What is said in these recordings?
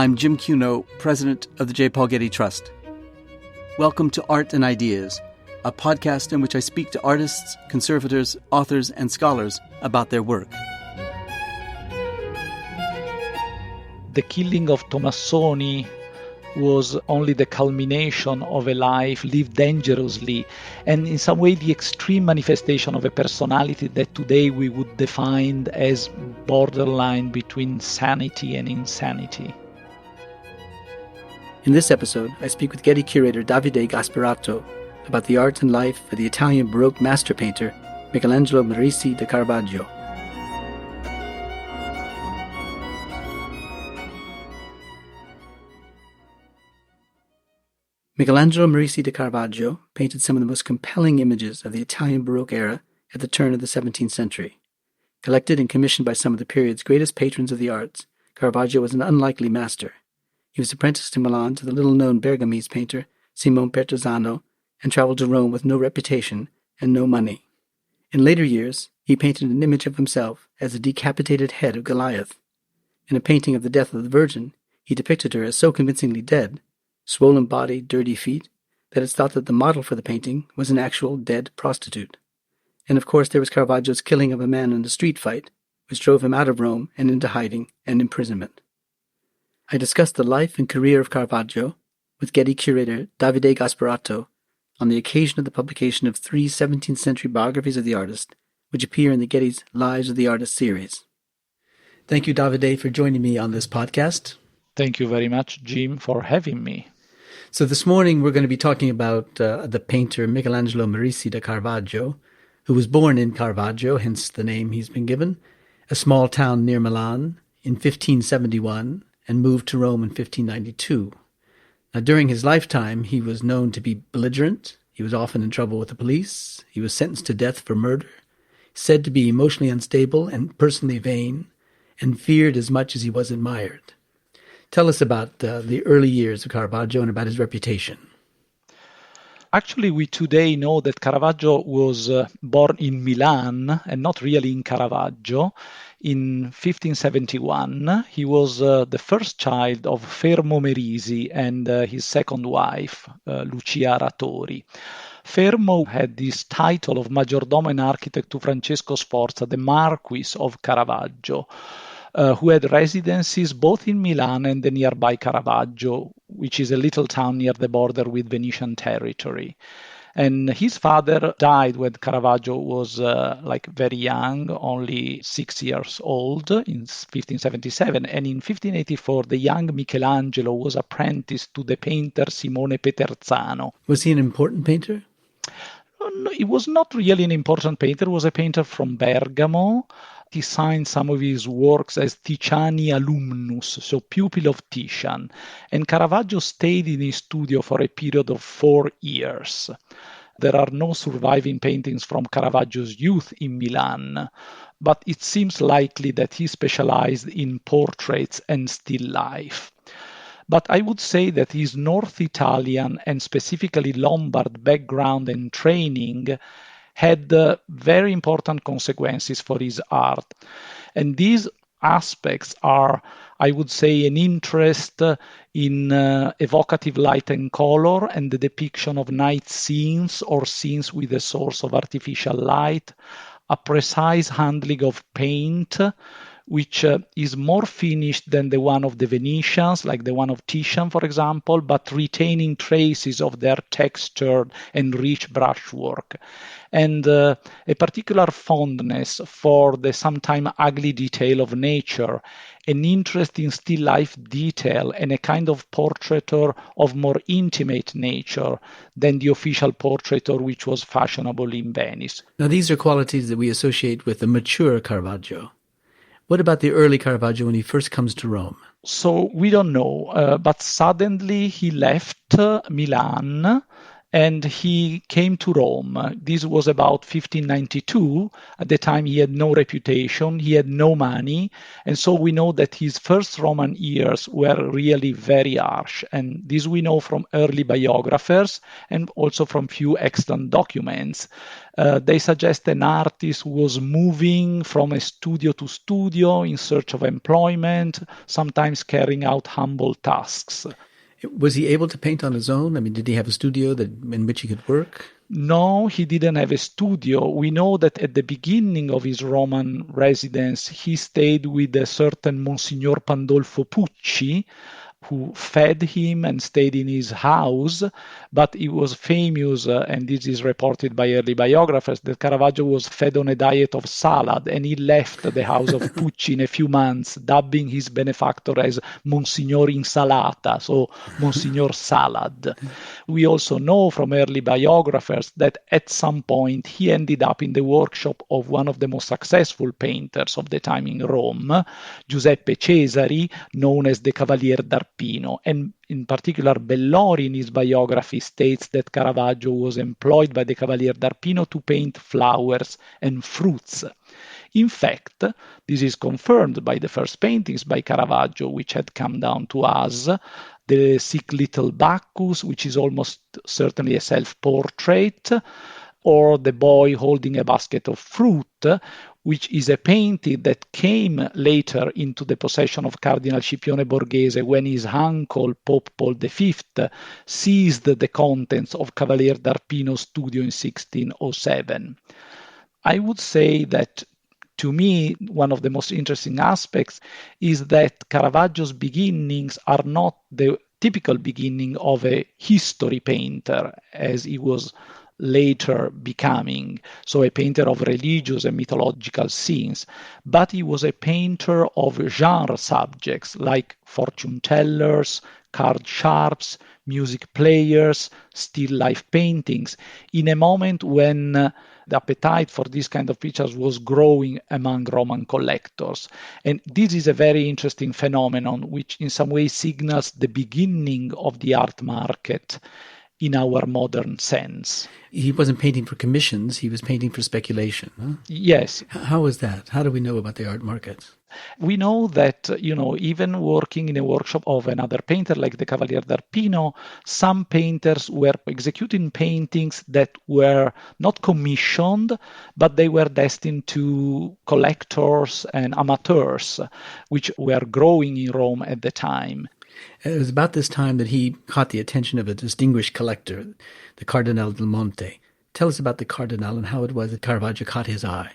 I'm Jim Cuno, president of the J. Paul Getty Trust. Welcome to Art and Ideas, a podcast in which I speak to artists, conservators, authors, and scholars about their work. The killing of Tomassoni was only the culmination of a life lived dangerously, and in some way the extreme manifestation of a personality that today we would define as borderline between sanity and insanity. In this episode, I speak with Getty curator Davide Gasparatto about the art and life of the Italian Baroque master painter Michelangelo Merisi da Caravaggio. Michelangelo Merisi da Caravaggio painted some of the most compelling images of the Italian Baroque era at the turn of the 17th century. Collected and commissioned by some of the period's greatest patrons of the arts, Caravaggio was an unlikely master. He was apprenticed in Milan to the little-known Bergamese painter Simone Pertuzzano and traveled to Rome with no reputation and no money. In later years, he painted an image of himself as the decapitated head of Goliath. In a painting of the death of the Virgin, he depicted her as so convincingly dead, swollen body, dirty feet, that it's thought that the model for the painting was an actual dead prostitute. And of course there was Caravaggio's killing of a man in a street fight, which drove him out of Rome and into hiding and imprisonment. I discussed the life and career of Caravaggio with Getty curator Davide Gasparatto on the occasion of the publication of 3 17th century biographies of the artist, which appear in the Getty's Lives of the Artist series. Thank you, Davide, for joining me on this podcast. Thank you very much, Jim, for having me. So this morning we're going to be talking about the painter Michelangelo Merisi da Caravaggio, who was born in Caravaggio, hence the name he's been given, a small town near Milan, in 1571, and moved to Rome in 1592. Now, during his lifetime, he was known to be belligerent. He was often in trouble with the police. He was sentenced to death for murder, said to be emotionally unstable and personally vain, and feared as much as he was admired. Tell us about the early years of Caravaggio and about his reputation. Actually, we today know that Caravaggio was born in Milan and not really in Caravaggio. In 1571, he was the first child of Fermo Merisi and his second wife, Lucia Aratori. Fermo had this title of Maggiordomo and Architect to Francesco Sforza, the Marquis of Caravaggio, who had residences both in Milan and the nearby Caravaggio, which is a little town near the border with Venetian territory. And his father died when Caravaggio was very young, only 6 years old, in 1577. And in 1584, the young Michelangelo was apprenticed to the painter Simone Peterzano. Was he an important painter? No, he was not really an important painter. He was a painter from Bergamo. He signed some of his works as Titiani alumnus, so pupil of Titian. And Caravaggio stayed in his studio for a period of 4 years. There are no surviving paintings from Caravaggio's youth in Milan, but it seems likely that he specialized in portraits and still life. But I would say that his North Italian and specifically Lombard background and training had very important consequences for his art. And these aspects are, I would say, an interest in evocative light and color and the depiction of night scenes or scenes with a source of artificial light, a precise handling of paint, which is more finished than the one of the Venetians, like the one of Titian, for example, but retaining traces of their textured and rich brushwork. And a particular fondness for the sometimes ugly detail of nature, an interest in still life detail, and a kind of portraiture of more intimate nature than the official portraiture which was fashionable in Venice. Now, these are qualities that we associate with the mature Caravaggio. What about the early Caravaggio when he first comes to Rome? So we don't know, but suddenly he left Milan and he came to Rome. This was about 1592. At the time, he had no reputation, he had no money, and so we know that his first Roman years were really very harsh. And this we know from early biographers and also from few extant documents. They suggest an artist who was moving from a studio to studio in search of employment, sometimes carrying out humble tasks. Was he able to paint on his own? I mean, did he have a studio in which he could work? No, he didn't have a studio. We know that at the beginning of his Roman residence, he stayed with a certain Monsignor Pandolfo Pucci, who fed him and stayed in his house, but he was famous, and this is reported by early biographers, that Caravaggio was fed on a diet of salad, and he left the house of Pucci in a few months, dubbing his benefactor as Monsignor Insalata, so Monsignor Salad. We also know from early biographers that at some point he ended up in the workshop of one of the most successful painters of the time in Rome, Giuseppe Cesari, known as the Cavalier d'Arpino. And in particular, Bellori in his biography states that Caravaggio was employed by the Cavalier d'Arpino to paint flowers and fruits. In fact, this is confirmed by the first paintings by Caravaggio, which had come down to us. The Sick Little Bacchus, which is almost certainly a self-portrait, or The Boy Holding a Basket of Fruit, which is a painting that came later into the possession of Cardinal Scipione Borghese when his uncle, Pope Paul V, seized the contents of Cavalier d'Arpino's studio in 1607. I would say that, to me, one of the most interesting aspects is that Caravaggio's beginnings are not the typical beginning of a history painter, as he was later becoming, so a painter of religious and mythological scenes, but he was a painter of genre subjects like fortune tellers, card sharps, music players, still life paintings, in a moment when the appetite for this kind of pictures was growing among Roman collectors. And this is a very interesting phenomenon, which in some way signals the beginning of the art market in our modern sense. He wasn't painting for commissions, he was painting for speculation. Huh? Yes. How was that? How do we know about the art market? We know that, even working in a workshop of another painter like the Cavalier d'Arpino, some painters were executing paintings that were not commissioned, but they were destined to collectors and amateurs, which were growing in Rome at the time. It was about this time that he caught the attention of a distinguished collector, the Cardinal del Monte. Tell us about the Cardinal and how it was that Caravaggio caught his eye.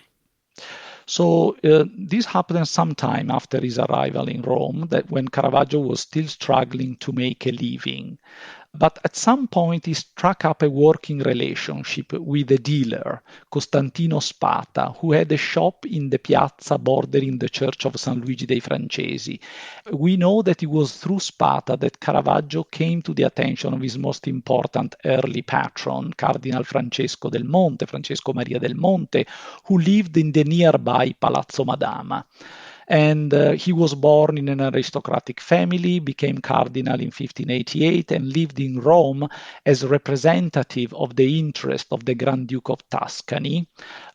So this happened sometime after his arrival in Rome, that when Caravaggio was still struggling to make a living. But at some point he struck up a working relationship with a dealer, Costantino Spata, who had a shop in the piazza bordering the church of San Luigi dei Francesi. We know that it was through Spata that Caravaggio came to the attention of his most important early patron, Cardinal Francesco Maria del Monte, who lived in the nearby Palazzo Madama. And he was born in an aristocratic family, became cardinal in 1588, and lived in Rome as representative of the interest of the Grand Duke of Tuscany,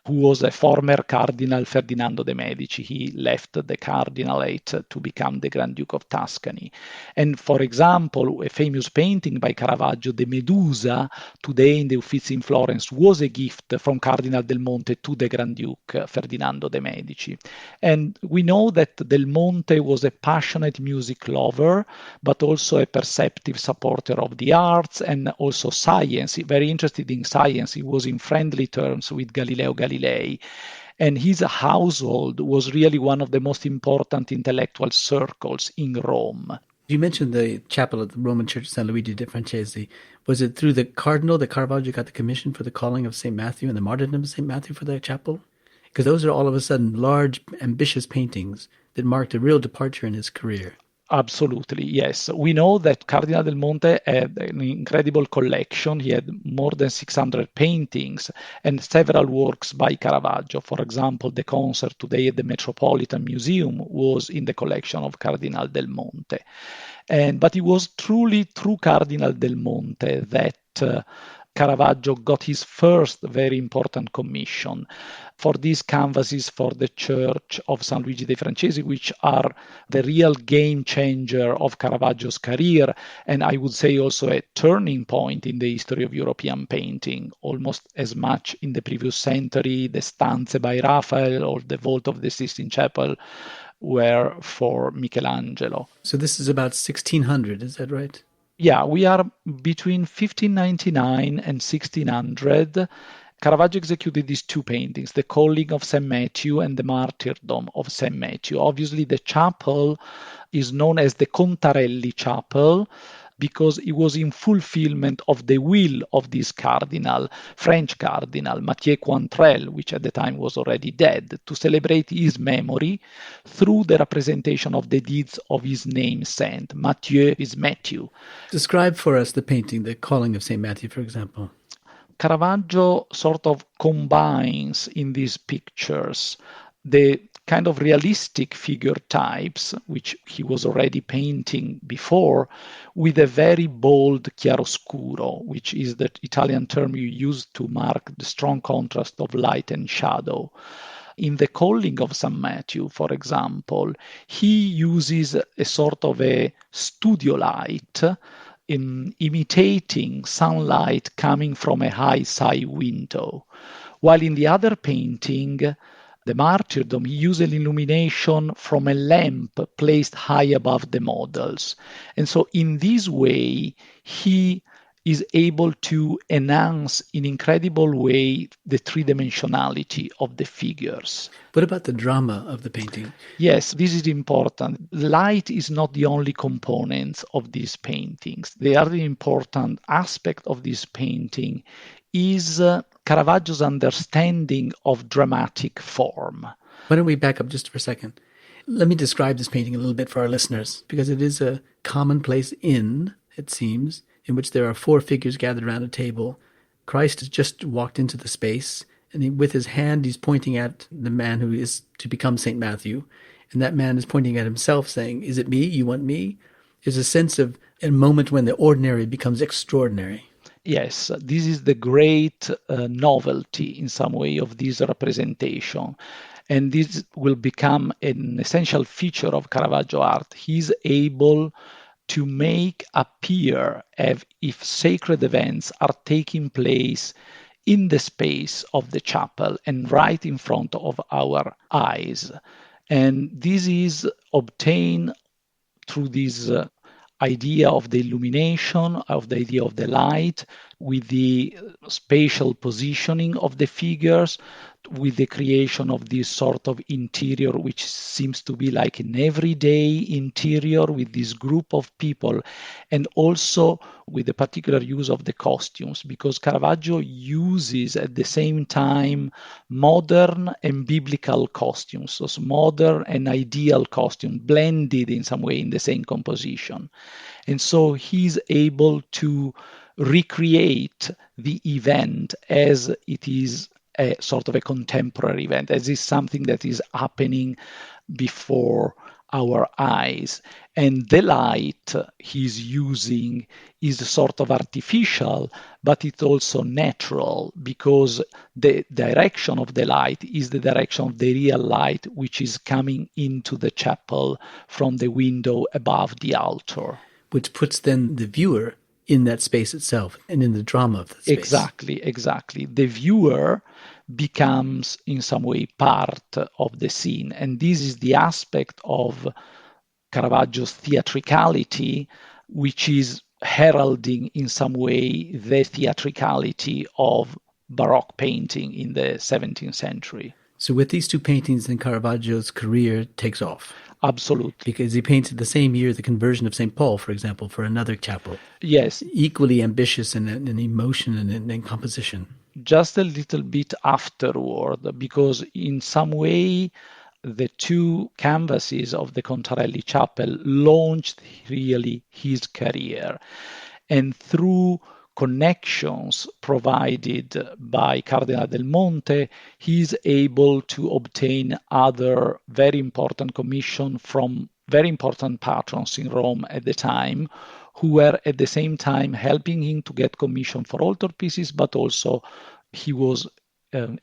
who was a former Cardinal Ferdinando de' Medici. He left the cardinalate to become the Grand Duke of Tuscany. And for example, a famous painting by Caravaggio, the Medusa, today in the Uffizi in Florence, was a gift from Cardinal Del Monte to the Grand Duke Ferdinando de' Medici. And we know that Del Monte was a passionate music lover, but also a perceptive supporter of the arts and also science. Very interested in science. He was in friendly terms with Galileo Galilei. And his household was really one of the most important intellectual circles in Rome. You mentioned the chapel at the Roman Church of San Luigi dei Francesi. Was it through the cardinal that Caravaggio got the commission for the calling of St. Matthew and the martyrdom of St. Matthew for that chapel? Because those are all of a sudden large, ambitious paintings that marked a real departure in his career. Absolutely, yes. We know that Cardinal Del Monte had an incredible collection. He had more than 600 paintings and several works by Caravaggio. For example, the concert today at the Metropolitan Museum was in the collection of Cardinal Del Monte. But it was truly through Cardinal Del Monte that Caravaggio got his first very important commission for these canvases for the Church of San Luigi dei Francesi, which are the real game changer of Caravaggio's career, and I would say also a turning point in the history of European painting, almost as much in the previous century, the Stanze by Raphael or the Vault of the Sistine Chapel were for Michelangelo. So this is about 1600, is that right? Yeah, we are between 1599 and 1600. Caravaggio executed these two paintings, the Calling of St. Matthew and the Martyrdom of St. Matthew. Obviously, the chapel is known as the Contarelli Chapel because it was in fulfillment of the will of this cardinal, French cardinal, Mathieu Cointrel, which at the time was already dead, to celebrate his memory through the representation of the deeds of his name saint. Mathieu is Matthew. Describe for us the painting, the Calling of St. Matthew, for example. Caravaggio sort of combines in these pictures the kind of realistic figure types, which he was already painting before, with a very bold chiaroscuro, which is the Italian term you use to mark the strong contrast of light and shadow. In the Calling of St. Matthew, for example, he uses a sort of a studio light in imitating sunlight coming from a high side window. While in the other painting, the Martyrdom, he used an illumination from a lamp placed high above the models. And so in this way, he is able to enhance in incredible way the three-dimensionality of the figures. What about the drama of the painting? Yes, this is important. Light is not the only component of these paintings. The other important aspect of this painting is Caravaggio's understanding of dramatic form. Why don't we back up just for a second? Let me describe this painting a little bit for our listeners, because it is a commonplace inn, it seems, in which there are four figures gathered around a table. Christ has just walked into the space, and with his hand he's pointing at the man who is to become St. Matthew, and that man is pointing at himself saying, "Is it me? You want me?" There's a sense of a moment when the ordinary becomes extraordinary. Yes, this is the great novelty in some way of this representation. And this will become an essential feature of Caravaggio art. He's able to make appear as if sacred events are taking place in the space of the chapel and right in front of our eyes. And this is obtained through this idea of the illumination, of the idea of the light, with the spatial positioning of the figures, with the creation of this sort of interior, which seems to be like an everyday interior with this group of people, and also with the particular use of the costumes, because Caravaggio uses at the same time modern and biblical costumes, so modern and ideal costume blended in some way in the same composition. And so he's able to recreate the event as it is a sort of a contemporary event, as is something that is happening before our eyes. And the light he's using is sort of artificial, but it's also natural, because the direction of the light is the direction of the real light, which is coming into the chapel from the window above the altar. Which puts then the viewer in that space itself and in the drama of the space. Exactly. The viewer becomes in some way part of the scene. And this is the aspect of Caravaggio's theatricality, which is heralding in some way the theatricality of Baroque painting in the 17th century. So with these two paintings, then Caravaggio's career takes off. Absolutely. Because he painted the same year the conversion of St. Paul, for example, for another chapel. Yes. Equally ambitious in emotion and in composition. Just a little bit afterward, because in some way the two canvases of the Contarelli Chapel launched really his career. And through connections provided by Cardinal del Monte, he's able to obtain other very important commissions from very important patrons in Rome at the time, who were at the same time helping him to get commission for altarpieces, but also he was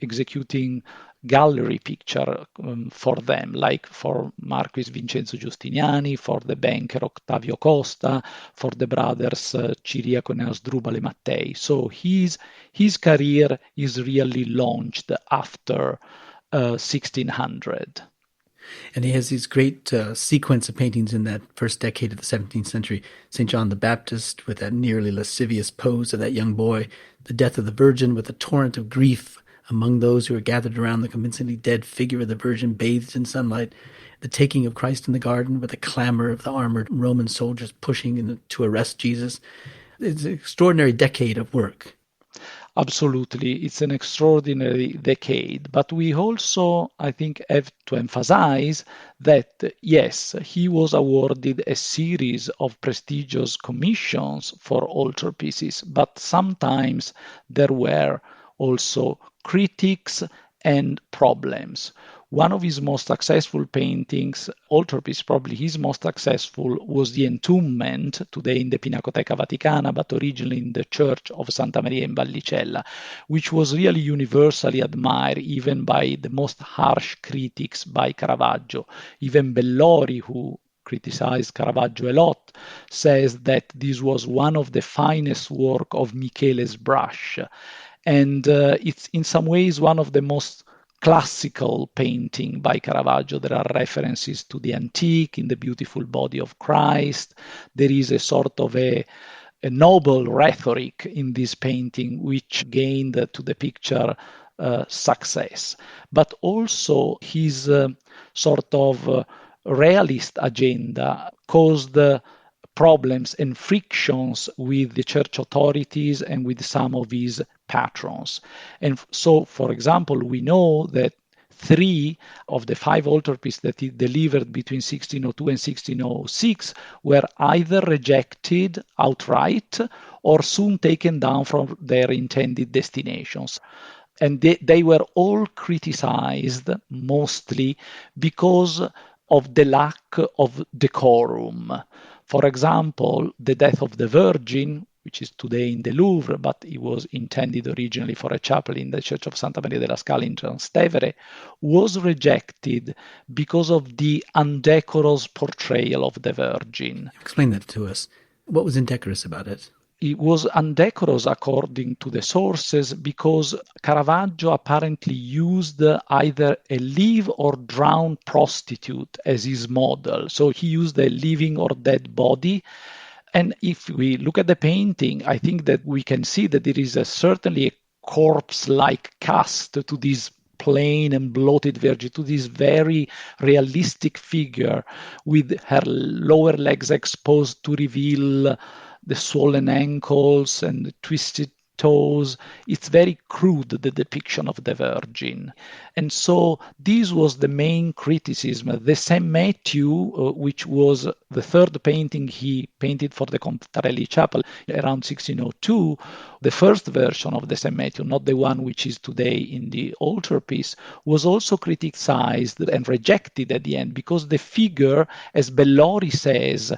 executing gallery picture for them, like for Marquis Vincenzo Giustiniani, for the banker Octavio Costa, for the brothers Ciriaco and Asdrubale Mattei. So his career is really launched after 1600. And he has these great sequence of paintings in that first decade of the 17th century. St. John the Baptist with that nearly lascivious pose of that young boy, the death of the Virgin with a torrent of grief among those who are gathered around the convincingly dead figure of the Virgin bathed in sunlight, the taking of Christ in the garden with the clamor of the armored Roman soldiers pushing to arrest Jesus. It's an extraordinary decade of work. Absolutely. It's an extraordinary decade. But we also, I think, have to emphasize that, yes, he was awarded a series of prestigious commissions for altarpieces, but sometimes there were also critics and problems. One of his most successful paintings, altarpiece, probably his most successful, was the Entombment, today in the Pinacoteca Vaticana, but originally in the Church of Santa Maria in Vallicella, which was really universally admired, even by the most harsh critics by Caravaggio. Even Bellori, who criticized Caravaggio a lot, says that this was one of the finest work of Michele's brush. And it's in some ways one of the most classical painting by Caravaggio. There are references to the antique in the beautiful body of Christ. There is a sort of a noble rhetoric in this painting, which gained to the picture success. But also his sort of realist agenda caused problems and frictions with the church authorities and with some of his patrons. And so, for example, we know that 3 of the 5 altarpieces that he delivered between 1602 and 1606 were either rejected outright or soon taken down from their intended destinations. And they were all criticized mostly because of the lack of decorum. For example, the Death of the Virgin, which is today in the Louvre, but it was intended originally for a chapel in the Church of Santa Maria della Scala in Trastevere, was rejected because of the undecorous portrayal of the Virgin. Explain that to us. What was indecorous about it? It was undecorous according to the sources because Caravaggio apparently used either a live or drowned prostitute as his model. So he used a living or dead body. And if we look at the painting, I think that we can see that there is certainly a corpse-like cast to this plain and bloated Virgin, to this very realistic figure with her lower legs exposed to reveal the swollen ankles and the twisted toes. It's very crude, the depiction of the Virgin. And so this was the main criticism. The St. Matthew, which was the third painting he painted for the Contarelli Chapel around 1602, the first version of the St. Matthew, not the one which is today in the altarpiece, was also criticized and rejected at the end because the figure, as Bellori says,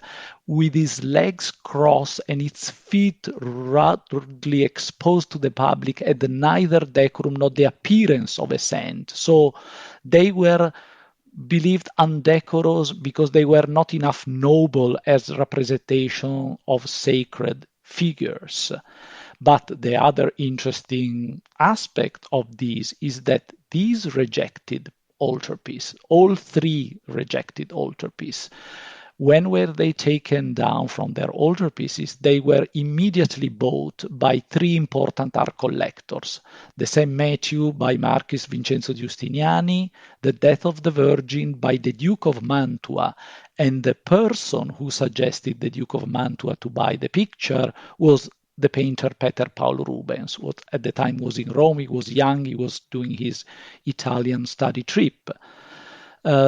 with his legs crossed and its feet rudely exposed to the public, had neither decorum nor the appearance of a saint. So they were believed undecorous because they were not enough noble as representation of sacred figures. But the other interesting aspect of this is that these rejected altarpiece, all 3 rejected altarpiece, when were they taken down from their altarpieces, they were immediately bought by 3 important art collectors. The St. Matthew by Marquis Vincenzo Giustiniani, the Death of the Virgin by the Duke of Mantua, and the person who suggested the Duke of Mantua to buy the picture was the painter Peter Paul Rubens, who at the time was in Rome. He was young, he was doing his Italian study trip.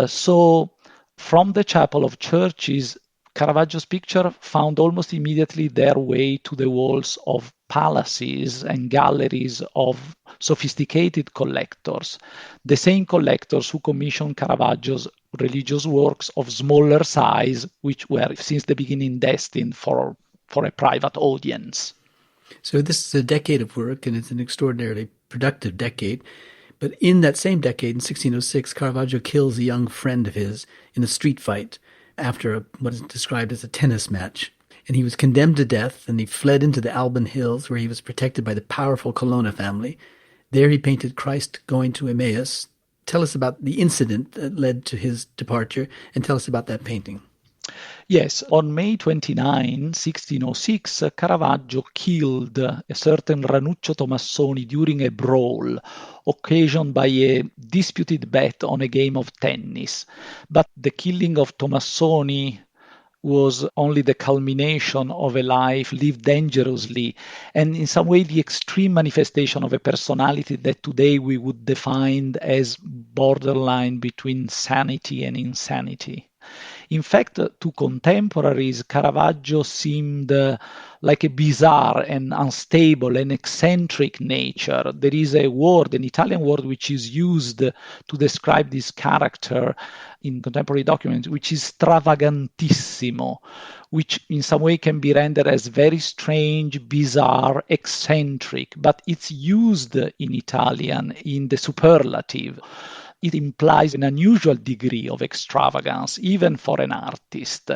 So from the Chapel of Churches, Caravaggio's picture found almost immediately their way to the walls of palaces and galleries of sophisticated collectors, the same collectors who commissioned Caravaggio's religious works of smaller size, which were since the beginning destined for for a private audience. So this is a decade of work, and it's an extraordinarily productive decade. But in that same decade, in 1606, Caravaggio kills a young friend of his in a street fight after what is described as a tennis match. And he was condemned to death, and he fled into the Alban Hills, where he was protected by the powerful Colonna family. There he painted Christ going to Emmaus. Tell us about the incident that led to his departure, and tell us about that painting. Yes, on May 29, 1606, Caravaggio killed a certain Ranuccio Tomassoni during a brawl occasioned by a disputed bet on a game of tennis. But the killing of Tomassoni was only the culmination of a life lived dangerously, and in some way the extreme manifestation of a personality that today we would define as borderline between sanity and insanity. In fact, to contemporaries, Caravaggio seemed like a bizarre and unstable and eccentric nature. There is a word, an Italian word, which is used to describe this character in contemporary documents, which is stravagantissimo, which in some way can be rendered as very strange, bizarre, eccentric, but it's used in Italian in the superlative. It implies an unusual degree of extravagance, even for an artist.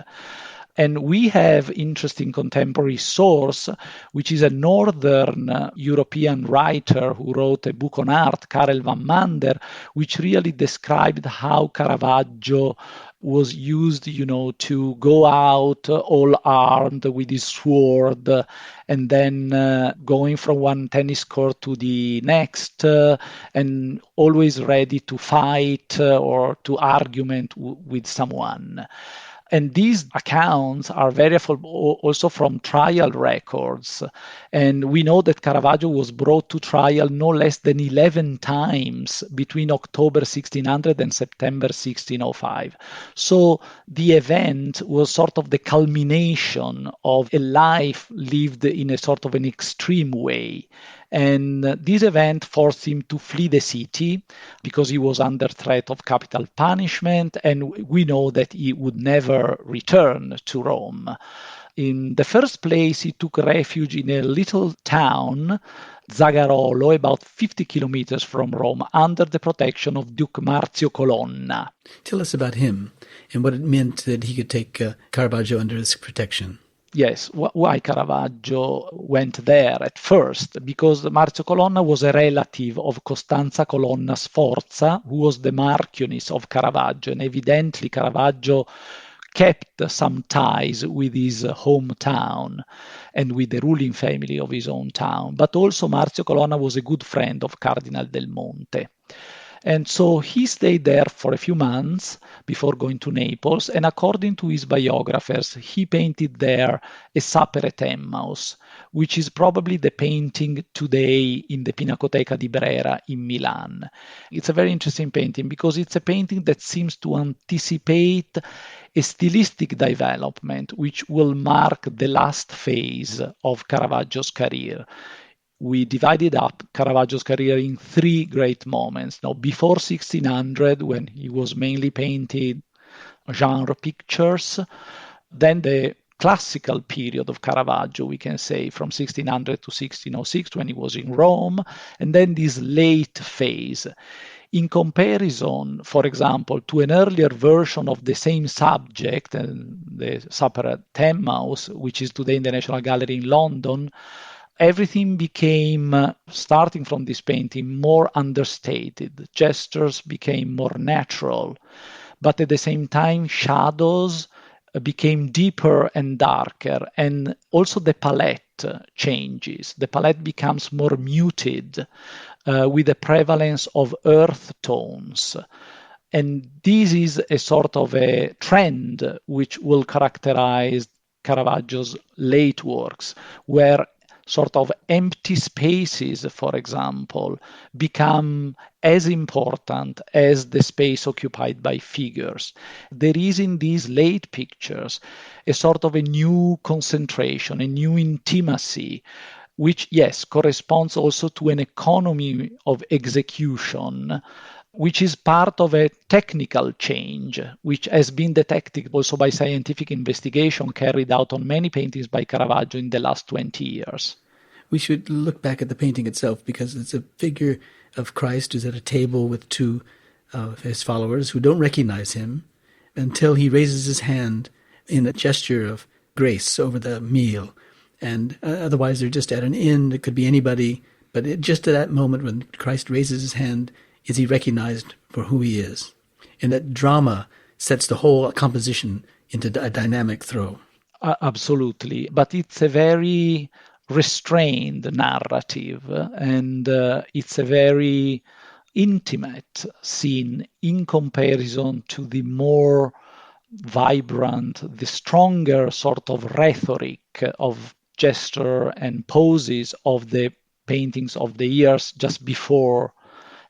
And we have interesting contemporary source, which is a northern European writer who wrote a book on art, Karel van Mander, which really described how Caravaggio was used, to go out all armed with his sword, and then going from one tennis court to the next, and always ready to fight or to argument with someone. And these accounts are very also from trial records. And we know that Caravaggio was brought to trial no less than 11 times between October 1600 and September 1605. So the event was sort of the culmination of a life lived in a sort of an extreme way. And this event forced him to flee the city because he was under threat of capital punishment, and we know that he would never return to Rome. In the first place, he took refuge in a little town, Zagarolo, about 50 kilometers from Rome, under the protection of Duke Marzio Colonna. Tell us about him and what it meant that he could take Caravaggio under his protection. Yes, why Caravaggio went there at first? Because Marzio Colonna was a relative of Costanza Colonna Sforza, who was the Marchioness of Caravaggio, and evidently Caravaggio kept some ties with his hometown and with the ruling family of his own town. But also Marzio Colonna was a good friend of Cardinal del Monte. And so he stayed there for a few months before going to Naples, and according to his biographers, he painted there a Supper at Emmaus, which is probably the painting today in the Pinacoteca di Brera in Milan. It's a very interesting painting because it's a painting that seems to anticipate a stylistic development which will mark the last phase of Caravaggio's career. We divided up Caravaggio's career in three great moments. Now, before 1600, when he was mainly painting genre pictures, then the classical period of Caravaggio, we can say, from 1600 to 1606, when he was in Rome, and then this late phase. In comparison, for example, to an earlier version of the same subject, the Supper at Emmaus, which is today in the National Gallery in London, everything became, starting from this painting, more understated. Gestures became more natural, but at the same time, shadows became deeper and darker, and also the palette changes. The palette becomes more muted, with the prevalence of earth tones. And this is a sort of a trend which will characterize Caravaggio's late works, where sort of empty spaces, for example, become as important as the space occupied by figures. There is in these late pictures a sort of a new concentration, a new intimacy, which, yes, corresponds also to an economy of execution which is part of a technical change, which has been detected also by scientific investigation carried out on many paintings by Caravaggio in the last 20 years. We should look back at the painting itself because it's a figure of Christ who's at a table with two of his followers who don't recognize him until he raises his hand in a gesture of grace over the meal. And otherwise they're just at an inn. It could be anybody. But just at that moment when Christ raises his hand, is he recognized for who he is. And that drama sets the whole composition into a dynamic throw. Absolutely. But it's a very restrained narrative, and it's a very intimate scene in comparison to the more vibrant, the stronger sort of rhetoric of gesture and poses of the paintings of the years just before.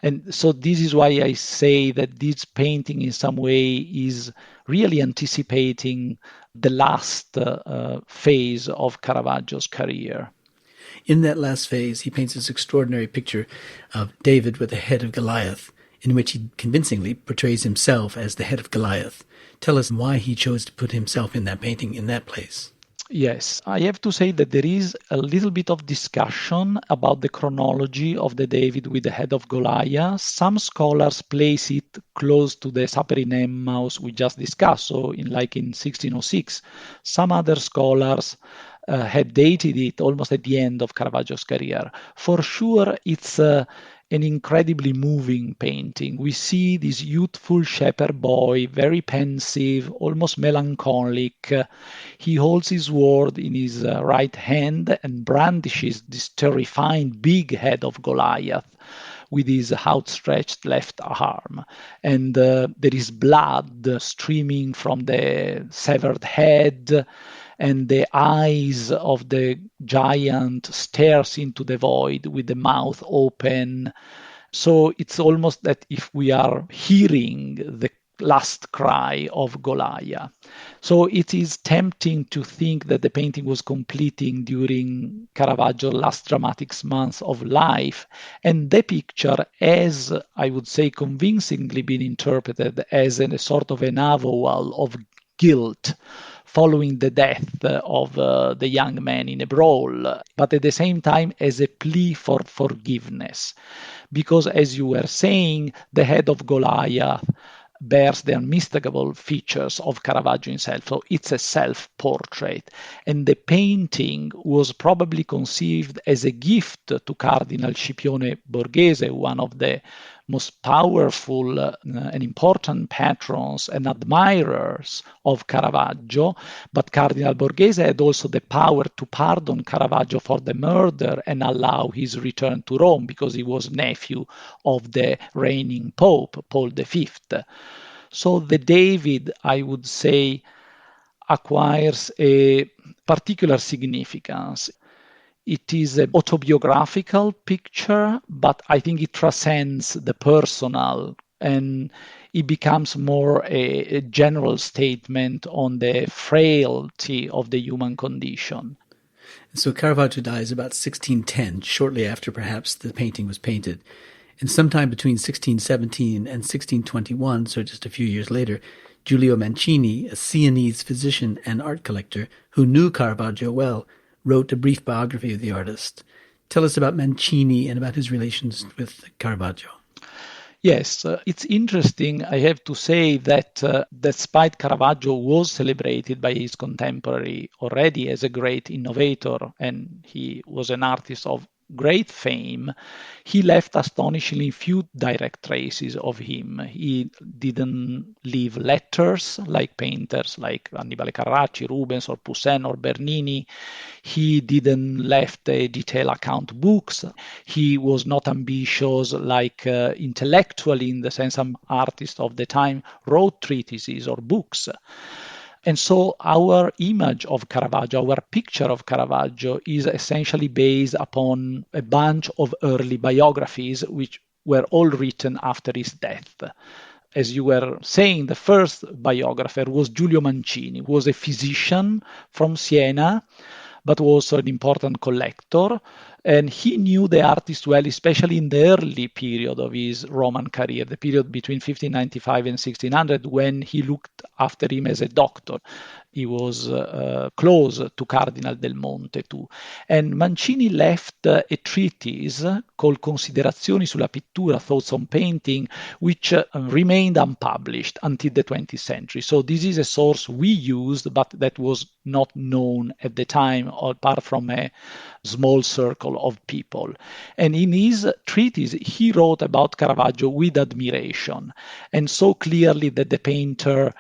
And so this is why I say that this painting in some way is really anticipating the last phase of Caravaggio's career. In that last phase, he paints this extraordinary picture of David with the head of Goliath, in which he convincingly portrays himself as the head of Goliath. Tell us why he chose to put himself in that painting in that place. Yes, I have to say that there is a little bit of discussion about the chronology of the David with the head of Goliath. Some scholars place it close to the Supper in Emmaus we just discussed, so in 1606. Some other scholars had dated it almost at the end of Caravaggio's career. For sure, it's an incredibly moving painting. We see this youthful shepherd boy, very pensive, almost melancholic. He holds his sword in his right hand and brandishes this terrifying big head of Goliath with his outstretched left arm. And there is blood streaming from the severed head, and the eyes of the giant stares into the void with the mouth open. So it's almost that if we are hearing the last cry of Goliath. So it is tempting to think that the painting was completing during Caravaggio's last dramatic months of life. And the picture has, I would say, convincingly been interpreted as a sort of an avowal of guilt following the death of the young man in a brawl, but at the same time as a plea for forgiveness. Because as you were saying, the head of Goliath bears the unmistakable features of Caravaggio himself. So it's a self-portrait. And the painting was probably conceived as a gift to Cardinal Scipione Borghese, one of the most powerful and important patrons and admirers of Caravaggio. But Cardinal Borghese had also the power to pardon Caravaggio for the murder and allow his return to Rome because he was nephew of the reigning Pope, Paul V. So the David, I would say, acquires a particular significance. It is an autobiographical picture, but I think it transcends the personal and it becomes more a general statement on the frailty of the human condition. So Caravaggio dies about 1610, shortly after perhaps the painting was painted. And sometime between 1617 and 1621, so just a few years later, Giulio Mancini, a Sienese physician and art collector who knew Caravaggio well, wrote a brief biography of the artist. Tell us about Mancini and about his relations with Caravaggio. Yes, it's interesting, I have to say, that despite Caravaggio was celebrated by his contemporary already as a great innovator, and he was an artist of great fame, he left astonishingly few direct traces of him. He didn't leave letters like painters like Annibale Carracci, Rubens or Poussin or Bernini. He didn't left a detailed account books. He was not ambitious like intellectually, in the sense some artists of the time wrote treatises or books. And so our image of Caravaggio, our picture of Caravaggio is essentially based upon a bunch of early biographies which were all written after his death. As you were saying, the first biographer was Giulio Mancini, who was a physician from Siena, but also an important collector. And he knew the artist well, especially in the early period of his Roman career, the period between 1595 and 1600, when he looked after him as a doctor. He was close to Cardinal del Monte too. And Mancini left a treatise called Considerazioni sulla pittura, Thoughts on Painting, which remained unpublished until the 20th century. So this is a source we used, but that was not known at the time, apart from a small circle of people. And in his treatise, he wrote about Caravaggio with admiration, and so clearly that the painter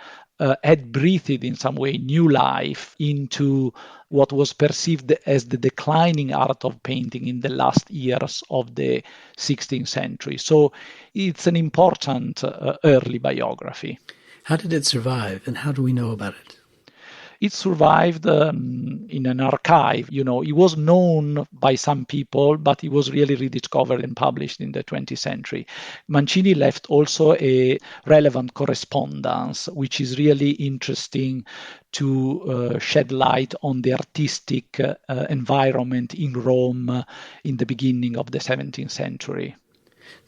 had breathed in some way new life into what was perceived as the declining art of painting in the last years of the 16th century. So it's an important early biography. How did it survive, and how do we know about it? It survived in an archive. It was known by some people, but it was really rediscovered and published in the 20th century. Mancini left also a relevant correspondence, which is really interesting to shed light on the artistic environment in Rome in the beginning of the 17th century.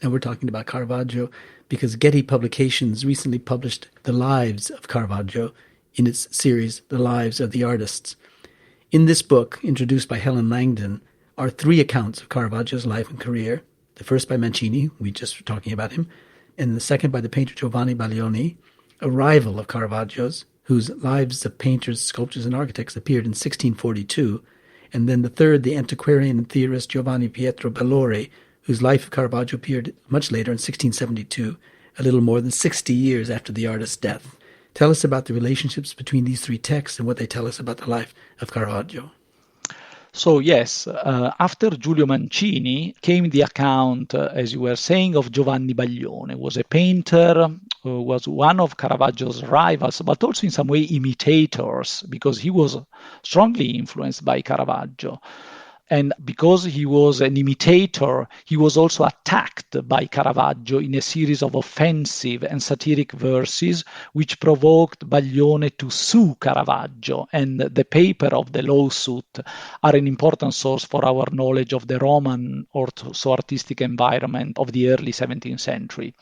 Now we're talking about Caravaggio because Getty Publications recently published the Lives of Caravaggio in its series, The Lives of the Artists. In this book, introduced by Helen Langdon, are 3 accounts of Caravaggio's life and career. The first by Mancini, we just were talking about him, and the second by the painter Giovanni Baglione, a rival of Caravaggio's, whose Lives of Painters, Sculptors, and Architects appeared in 1642, and then the third, the antiquarian and theorist Giovanni Pietro Bellori, whose Life of Caravaggio appeared much later in 1672, a little more than 60 years after the artist's death. Tell us about the relationships between these 3 texts and what they tell us about the life of Caravaggio. So yes, after Giulio Mancini came the account, as you were saying, of Giovanni Baglione. Was a painter, was one of Caravaggio's rivals, but also in some way imitators, because he was strongly influenced by Caravaggio. And because he was an imitator, he was also attacked by Caravaggio in a series of offensive and satiric verses, which provoked Baglione to sue Caravaggio. And the paper of the lawsuit are an important source for our knowledge of the Roman artistic environment of the early 17th century.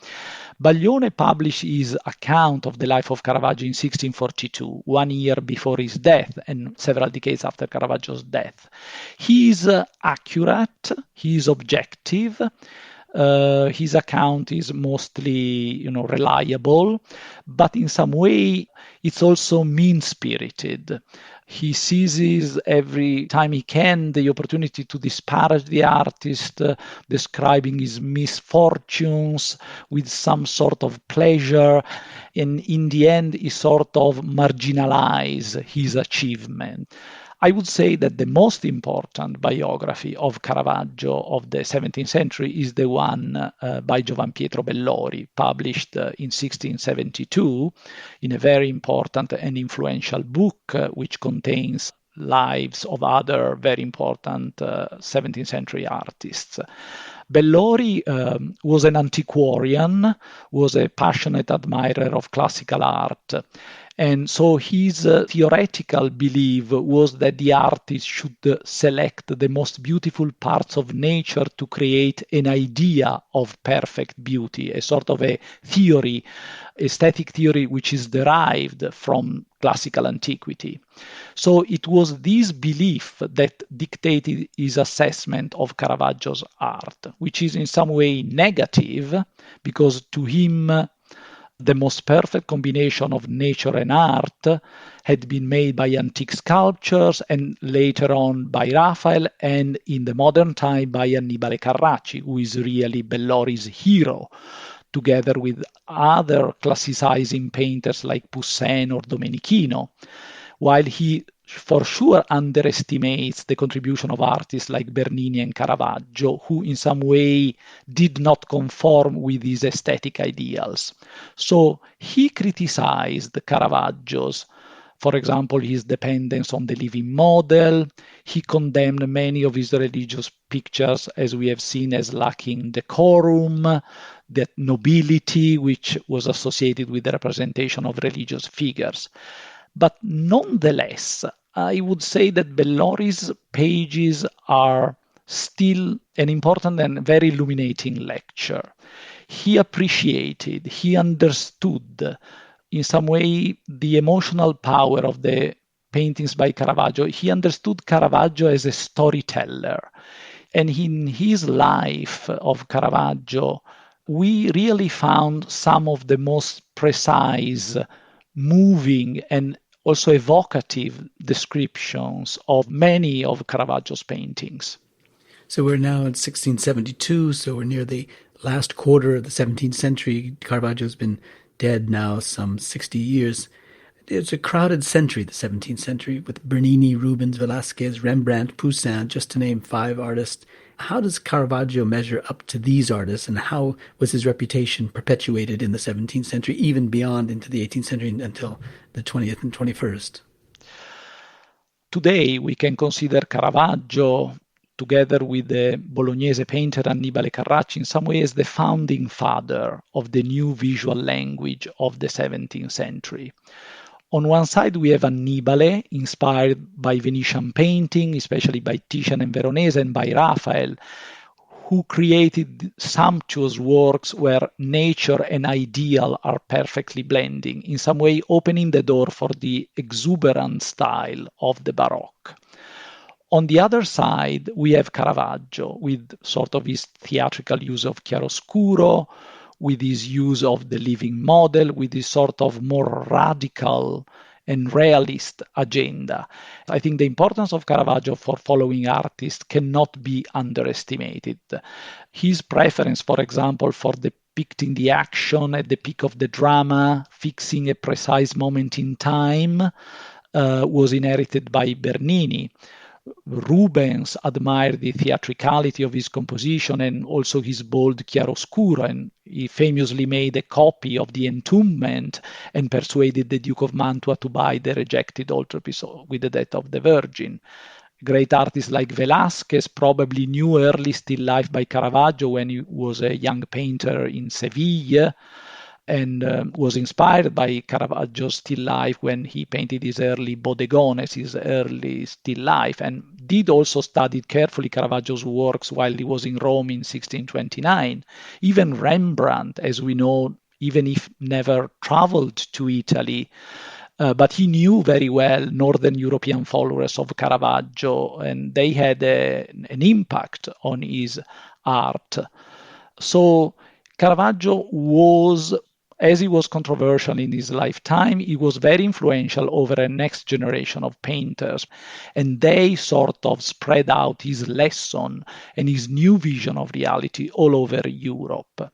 Baglione published his account of the life of Caravaggio in 1642, 1 year before his death and several decades after Caravaggio's death. He is accurate, he is objective, his account is mostly, reliable, but in some way it's also mean-spirited. He seizes every time he can the opportunity to disparage the artist, describing his misfortunes with some sort of pleasure, and in the end he sort of marginalizes his achievement. I would say that the most important biography of Caravaggio of the 17th century is the one by Giovanni Pietro Bellori, published in 1672 in a very important and influential book which contains lives of other very important 17th century artists. Bellori was an antiquarian, was a passionate admirer of classical art. And so his theoretical belief was that the artist should select the most beautiful parts of nature to create an idea of perfect beauty, a sort of a theory, aesthetic theory, which is derived from classical antiquity. So it was this belief that dictated his assessment of Caravaggio's art, which is in some way negative, because to him, the most perfect combination of nature and art had been made by antique sculptures and later on by Raphael, and in the modern time by Annibale Carracci, who is really Bellori's hero, together with other classicizing painters like Poussin or Domenichino, while he for sure underestimates the contribution of artists like Bernini and Caravaggio, who in some way did not conform with his aesthetic ideals. So he criticized Caravaggio's, for example, his dependence on the living model. He condemned many of his religious pictures, as we have seen, as lacking decorum, that nobility which was associated with the representation of religious figures. But nonetheless, I would say that Bellori's pages are still an important and very illuminating lecture. He appreciated, he understood in some way the emotional power of the paintings by Caravaggio. He understood Caravaggio as a storyteller. And in his life of Caravaggio, we really found some of the most precise, moving, and also evocative descriptions of many of Caravaggio's paintings. So we're now in 1672, so we're near the last quarter of the 17th century. Caravaggio's been dead now some 60 years. It's a crowded century, the 17th century, with Bernini, Rubens, Velázquez, Rembrandt, Poussin, just to name 5 artists. How does Caravaggio measure up to these artists, and how was his reputation perpetuated in the 17th century, even beyond into the 18th century until the 20th and 21st? Today, we can consider Caravaggio, together with the Bolognese painter Annibale Carracci, in some ways the founding father of the new visual language of the 17th century. On one side, we have Annibale, inspired by Venetian painting, especially by Titian and Veronese, and by Raphael, who created sumptuous works where nature and ideal are perfectly blending, in some way opening the door for the exuberant style of the Baroque. On the other side, we have Caravaggio with sort of his theatrical use of chiaroscuro, with his use of the living model, with his sort of more radical and realist agenda. I think the importance of Caravaggio for following artists cannot be underestimated. His preference, for example, for depicting the action at the peak of the drama, fixing a precise moment in time, was inherited by Bernini. Rubens admired the theatricality of his composition and also his bold chiaroscuro, and he famously made a copy of the Entombment and persuaded the Duke of Mantua to buy the rejected altarpiece with the Death of the Virgin. Great artists like Velázquez probably knew early still life by Caravaggio when he was a young painter in Seville, and was inspired by Caravaggio's still life when he painted his early bodegones, his early still life, and did also study carefully Caravaggio's works while he was in Rome in 1629. Even Rembrandt, as we know, even if never traveled to Italy, but he knew very well Northern European followers of Caravaggio, and they had an impact on his art. So Caravaggio was, as he was controversial in his lifetime, he was very influential over a next generation of painters, and they sort of spread out his lesson and his new vision of reality all over Europe.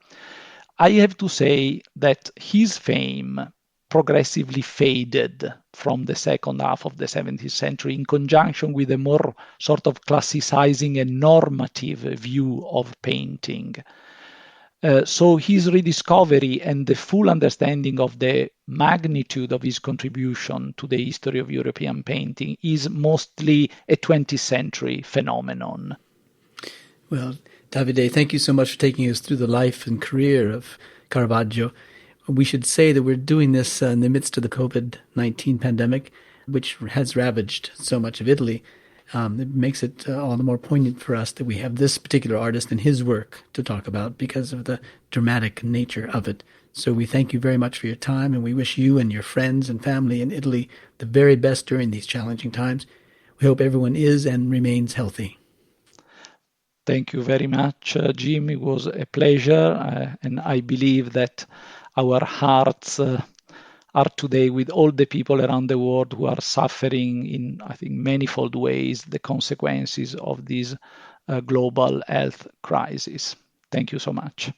I have to say that his fame progressively faded from the second half of the 17th century in conjunction with a more sort of classicizing and normative view of painting. So his rediscovery and the full understanding of the magnitude of his contribution to the history of European painting is mostly a 20th century phenomenon. Well, Davide, thank you so much for taking us through the life and career of Caravaggio. We should say that we're doing this in the midst of the COVID-19 pandemic, which has ravaged so much of Italy. It makes it all the more poignant for us that we have this particular artist and his work to talk about because of the dramatic nature of it. So we thank you very much for your time, and we wish you and your friends and family in Italy the very best during these challenging times. We hope everyone is and remains healthy. Thank you very much, Jim. It was a pleasure, and I believe that our hearts are today with all the people around the world who are suffering in, I think, manifold ways the consequences of this global health crisis. Thank you so much.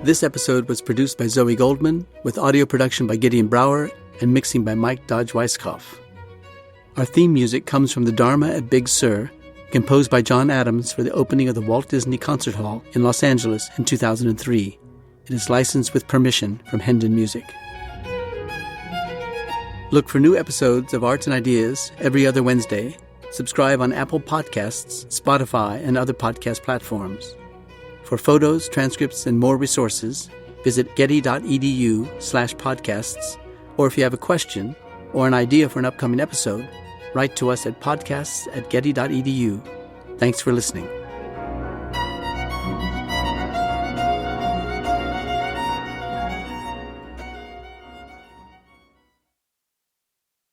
This episode was produced by Zoe Goldman, with audio production by Gideon Brower and mixing by Mike Dodge-Weisskopf. Our theme music comes from the Dharma at Big Sur, composed by John Adams for the opening of the Walt Disney Concert Hall in Los Angeles in 2003. It is licensed with permission from Hendon Music. Look for new episodes of Arts and Ideas every other Wednesday. Subscribe on Apple Podcasts, Spotify, and other podcast platforms. For photos, transcripts, and more resources, visit getty.edu/podcasts, or if you have a question or an idea for an upcoming episode, write to us at podcasts@getty.edu. Thanks for listening.